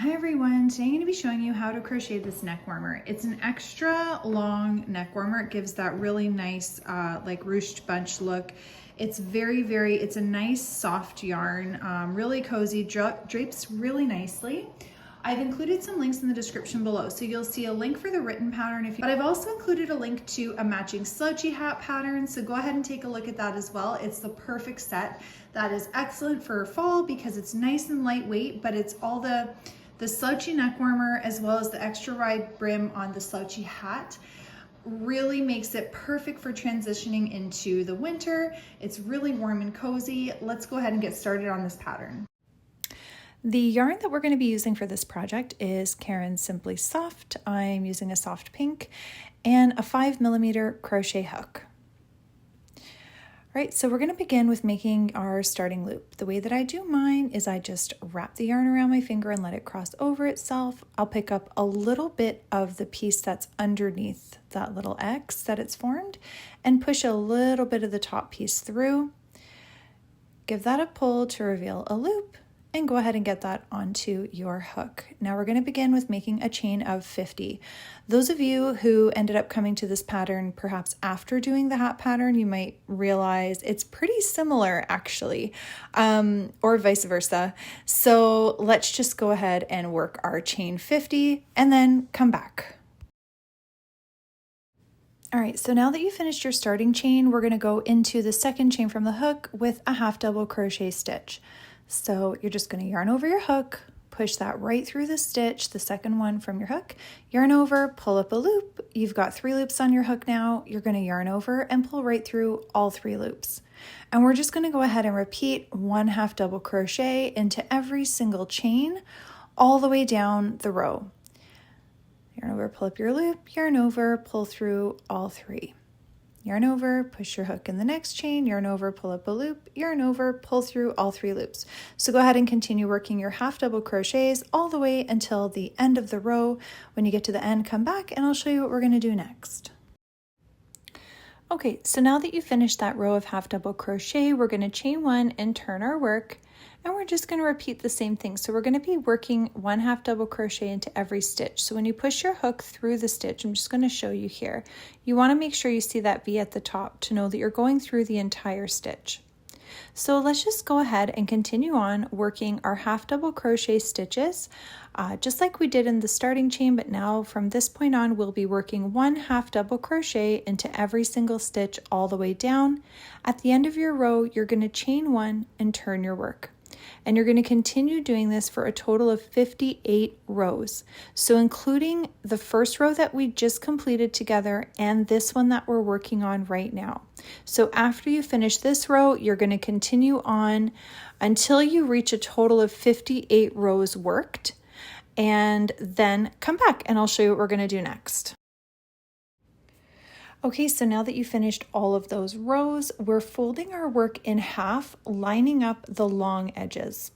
Hi everyone, today I'm going to be showing you how to crochet this neck warmer. It's an extra long neck warmer. It gives that really nice like ruched bunch look. It's it's a nice soft yarn, really cozy, drapes really nicely. I've included some links in the description below, so you'll see a link for the written pattern, but I've also included a link to a matching slouchy hat pattern, so go ahead and take a look at that as well. It's the perfect set that is excellent for fall because it's nice and lightweight, but it's all the slouchy neck warmer as well as the extra wide brim on the slouchy hat really makes it perfect for transitioning into the winter. It's really warm and cozy. Let's go ahead and get started on this pattern. The yarn that we're going to be using for this project is Caron Simply Soft. I'm using a soft pink and a 5mm crochet hook. All right, so we're going to begin with making our starting loop. The way that I do mine is I just wrap the yarn around my finger and let it cross over itself. I'll pick up a little bit of the piece that's underneath that little X that it's formed and push a little bit of the top piece through. Give that a pull to reveal a loop and go ahead and get that onto your hook. Now we're going to begin with making a chain of 50. Those of you who ended up coming to this pattern perhaps after doing the hat pattern, you might realize it's pretty similar actually, or vice versa. So let's just go ahead and work our chain 50 and then come back. All right, so now that you finished your starting chain, we're going to go into the second chain from the hook with a half double crochet stitch. So you're just going to yarn over your hook, push that right through the stitch, the second one from your hook, yarn over, pull up a loop. You've got 3 loops on your hook now. You're going to yarn over and pull right through all 3 loops. And we're just going to go ahead and repeat 1 half double crochet into every single chain all the way down the row. Yarn over, pull up your loop, yarn over, pull through all 3. Yarn over, push your hook in the next chain, yarn over, pull up a loop, yarn over, pull through all 3 loops. So go ahead and continue working your half double crochets all the way until the end of the row. When you get to the end, come back and I'll show you what we're going to do next. Okay, so now that you finished that row of half double crochet, we're going to chain 1 and turn our work. And we're just going to repeat the same thing. So we're going to be working 1 half double crochet into every stitch. So when you push your hook through the stitch, I'm just going to show you here. You want to make sure you see that V at the top to know that you're going through the entire stitch. So let's just go ahead and continue on working our half double crochet stitches, just like we did in the starting chain, but now from this point on, we'll be working 1 half double crochet into every single stitch all the way down. At the end of your row, you're going to chain 1 and turn your work. And you're going to continue doing this for a total of 58 rows. So including the first row that we just completed together and this one that we're working on right now. So after you finish this row, you're going to continue on until you reach a total of 58 rows worked. And then come back and I'll show you what we're going to do next. Okay, so now that you finished all of those rows, we're folding our work in half, lining up the long edges.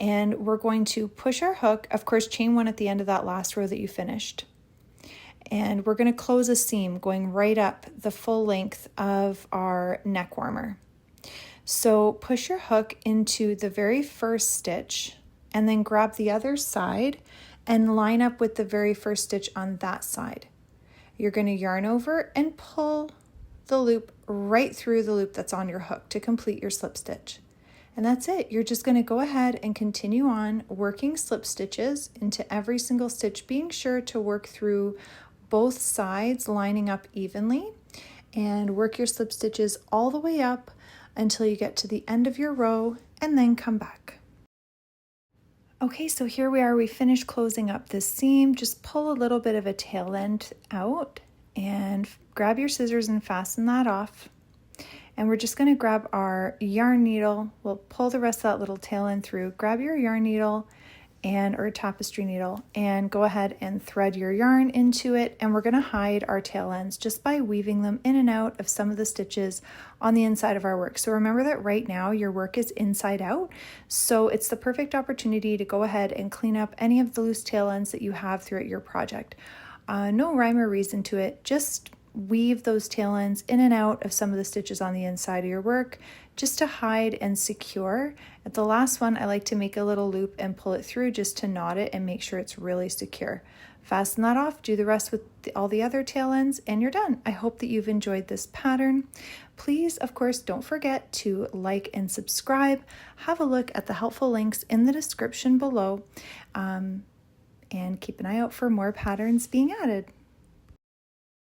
And we're going to push our hook, of course, chain 1 at the end of that last row that you finished. And we're going to close a seam going right up the full length of our neck warmer. So push your hook into the very first stitch and then grab the other side and line up with the very first stitch on that side. You're going to yarn over and pull the loop right through the loop that's on your hook to complete your slip stitch. And that's it. You're just going to go ahead and continue on working slip stitches into every single stitch, being sure to work through both sides, lining up evenly, and work your slip stitches all the way up until you get to the end of your row and then come back. Okay, so here we are, we finished closing up this seam. Just pull a little bit of a tail end out and grab your scissors and fasten that off. And we're just going to grab our yarn needle. We'll pull the rest of that little tail end through. Grab your yarn needle or tapestry needle and go ahead and thread your yarn into it. And we're going to hide our tail ends just by weaving them in and out of some of the stitches on the inside of our work. So remember that right now your work is inside out. So it's the perfect opportunity to go ahead and clean up any of the loose tail ends that you have throughout your project. No rhyme or reason to it, just weave those tail ends in and out of some of the stitches on the inside of your work just to hide and secure. At the last one, I like to make a little loop and pull it through just to knot it and make sure it's really secure. Fasten that off, do the rest with all the other tail ends, and you're done. I hope that you've enjoyed this pattern. Please, of course, don't forget to like and subscribe. Have a look at the helpful links in the description below, and keep an eye out for more patterns being added.